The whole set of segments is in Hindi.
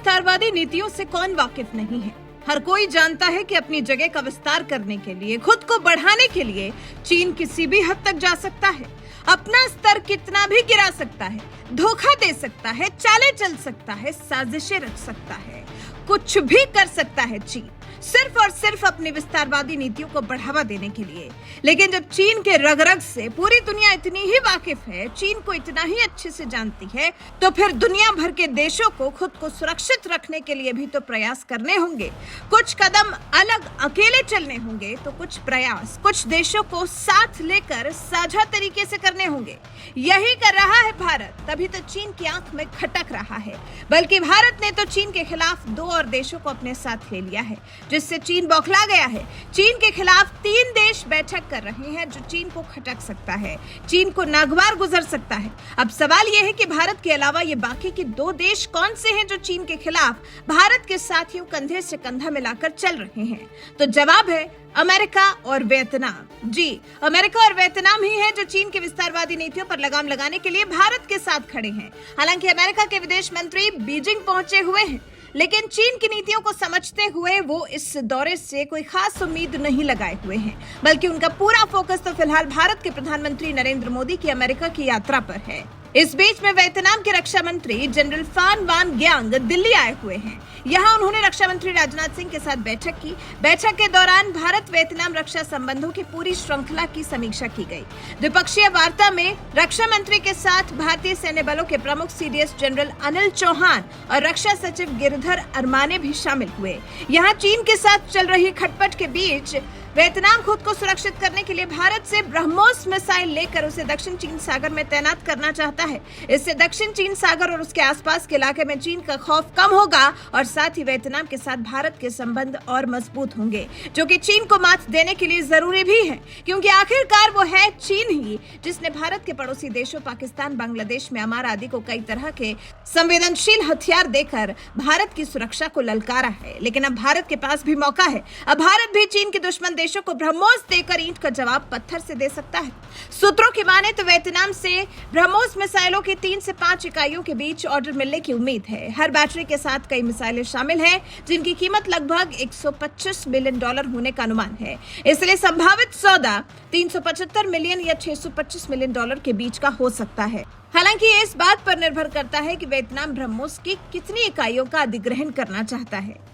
विस्तारवादी नीतियों से कौन वाकिफ नहीं है। हर कोई जानता है कि अपनी जगह का विस्तार करने के लिए, खुद को बढ़ाने के लिए चीन किसी भी हद तक जा सकता है, अपना स्तर कितना भी गिरा सकता है, धोखा दे सकता है, चालें चल सकता है, साजिशें रच सकता है, कुछ भी कर सकता है चीन, सिर्फ और सिर्फ अपनी विस्तारवादी नीतियों को बढ़ावा देने के लिए। लेकिन जब चीन के रग-रग से पूरी दुनिया इतनी ही वाकिफ है, चीन को इतना ही अच्छे से जानती है, तो फिर दुनिया भर के देशों को खुद को सुरक्षित रखने के लिए भी तो प्रयास करने होंगे। कुछ कदम अलग अकेले चलने होंगे, तो कुछ प्रयास कुछ देशों को साथ लेकर साझा तरीके से करने होंगे। यही कर रहा है भारत, तभी तो चीन की आंख में खटक रहा है। बल्कि भारत ने तो चीन के खिलाफ 2 और देशों को अपने साथ ले लिया है, जिससे चीन बौखला गया है। चीन के खिलाफ 3 देश बैठक कर रहे हैं, जो चीन को खटक सकता है, चीन को नागवार गुजर सकता है। अब सवाल यह है कि भारत के अलावा ये बाकी के 2 देश कौन से हैं जो चीन के खिलाफ भारत के साथ यूं कंधे से कंधा मिलाकर चल रहे हैं? तो जवाब है अमेरिका और वियतनाम। जी, अमेरिका और वियतनाम ही है जो चीन की विस्तारवादी नीतियों पर लगाम लगाने के लिए भारत के साथ खड़े हैं। हालांकि अमेरिका के विदेश मंत्री बीजिंग पहुंचे हुए हैं, लेकिन चीन की नीतियों को समझते हुए वो इस दौरे से कोई खास उम्मीद नहीं लगाए हुए हैं, बल्कि उनका पूरा फोकस तो फिलहाल भारत के प्रधानमंत्री नरेंद्र मोदी की अमेरिका की यात्रा पर है। इस बीच में वियतनाम के रक्षा मंत्री जनरल फान वान ग्यांग दिल्ली आए हुए हैं। यहाँ उन्होंने रक्षा मंत्री राजनाथ सिंह के साथ बैठक की। बैठक के दौरान भारत वियतनाम रक्षा संबंधों की पूरी श्रृंखला की समीक्षा की गई। द्विपक्षीय वार्ता में रक्षा मंत्री के साथ भारतीय सैन्य बलों के प्रमुख सीडीएस जनरल अनिल चौहान और रक्षा सचिव गिरधर अरमाने भी शामिल हुए। यहाँ चीन के साथ चल रही खटपट के बीच वियतनाम खुद को सुरक्षित करने के लिए भारत से ब्रह्मोस मिसाइल लेकर उसे दक्षिण चीन सागर में तैनात करना चाहता है। इससे दक्षिण चीन सागर और उसके आसपास के इलाके में चीन का खौफ कम होगा और साथ ही वियतनाम के साथ भारत के संबंध और मजबूत होंगे, जो कि चीन को मात देने के लिए जरूरी भी है, क्योंकि आखिरकार वो है चीन ही जिसने भारत के पड़ोसी देशों पाकिस्तान, बांग्लादेश, म्यांमार आदि को कई तरह के संवेदनशील हथियार देकर भारत की सुरक्षा को ललकारा है। लेकिन अब भारत के पास भी मौका है। अब भारत भी चीन के दुश्मन देशों को ब्रह्मोस देकर ईंट का जवाब पत्थर से दे सकता है। सूत्रों की माने तो वियतनाम से ब्रह्मोस मिसाइलों की 3 से 5 इकाइयों के बीच ऑर्डर मिलने की उम्मीद है। हर बैटरी के साथ कई मिसाइलें शामिल हैं, जिनकी कीमत लगभग $125 मिलियन होने का अनुमान है। इसलिए संभावित सौदा 375 मिलियन या $625 मिलियन के बीच का हो सकता है। हालांकि ये इस बात पर निर्भर करता है कि वियतनाम ब्रह्मोस की कितनी इकाइयों का अधिग्रहण करना चाहता है।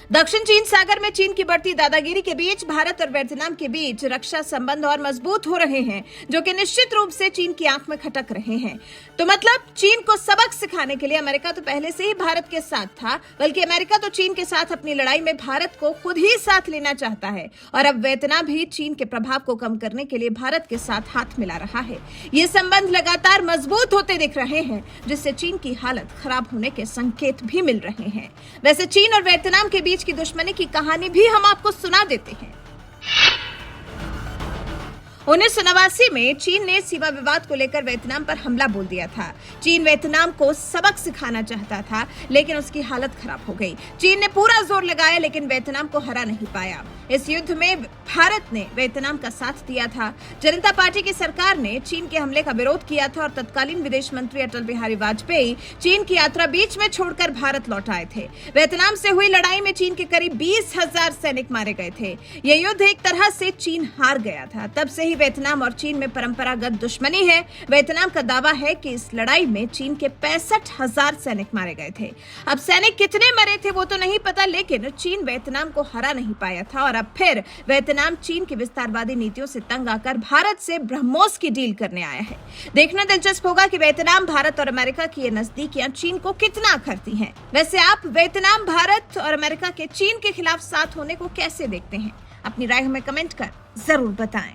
दक्षिण चीन सागर में चीन की बढ़ती दादागिरी के बीच भारत और वियतनाम के बीच रक्षा संबंध और मजबूत हो रहे हैं, जो कि निश्चित रूप से चीन की आंख में खटक रहे हैं। तो मतलब चीन को सबक सिखाने के लिए अमेरिका तो पहले से ही भारत के साथ था, बल्कि अमेरिका तो चीन के साथ अपनी लड़ाई में भारत को खुद ही साथ लेना चाहता है। और अब वियतनाम भी चीन के प्रभाव को कम करने के लिए भारत के साथ हाथ मिला रहा है। ये संबंध लगातार मजबूत होते दिख रहे हैं, जिससे चीन की हालत खराब होने के संकेत भी मिल रहे हैं। वैसे चीन और वियतनाम के बीच की दुश्मनी की कहानी भी हम आपको सुना देते हैं। 1989 में चीन ने सीमा विवाद को लेकर वियतनाम पर हमला बोल दिया था। चीन वियतनाम को सबक सिखाना चाहता था, लेकिन उसकी हालत खराब हो गई। चीन ने पूरा जोर लगाया, लेकिन वियतनाम को हरा नहीं पाया। इस युद्ध में भारत ने वियतनाम का साथ दिया था। जनता पार्टी की सरकार ने चीन के हमले का विरोध किया था और तत्कालीन विदेश मंत्री अटल बिहारी वाजपेयी चीन की यात्रा बीच में छोड़कर भारत लौट आए थे। वियतनाम से हुई लड़ाई में चीन के करीब 20,000 सैनिक मारे गए थे। यह युद्ध एक तरह से चीन हार गया था। तब से ही वियतनाम और चीन में परंपरागत दुश्मनी है। वियतनाम का दावा है कि इस लड़ाई में चीन के 65,000 सैनिक मारे गए थे। अब सैनिक कितने मरे थे वो तो नहीं पता, लेकिन चीन वियतनाम को हरा नहीं पाया था और अब फिर वियतनाम चीन की विस्तारवादी नीतियों से तंग आकर भारत से ब्रह्मोस की डील करने आया है। देखना दिलचस्प होगा कि वियतनाम, भारत और अमेरिका की ये नजदीकियां चीन को कितना करती हैं। वैसे आप वियतनाम, भारत और अमेरिका के चीन के खिलाफ साथ होने को कैसे देखते हैं? अपनी राय हमें कमेंट कर जरूर बताएं।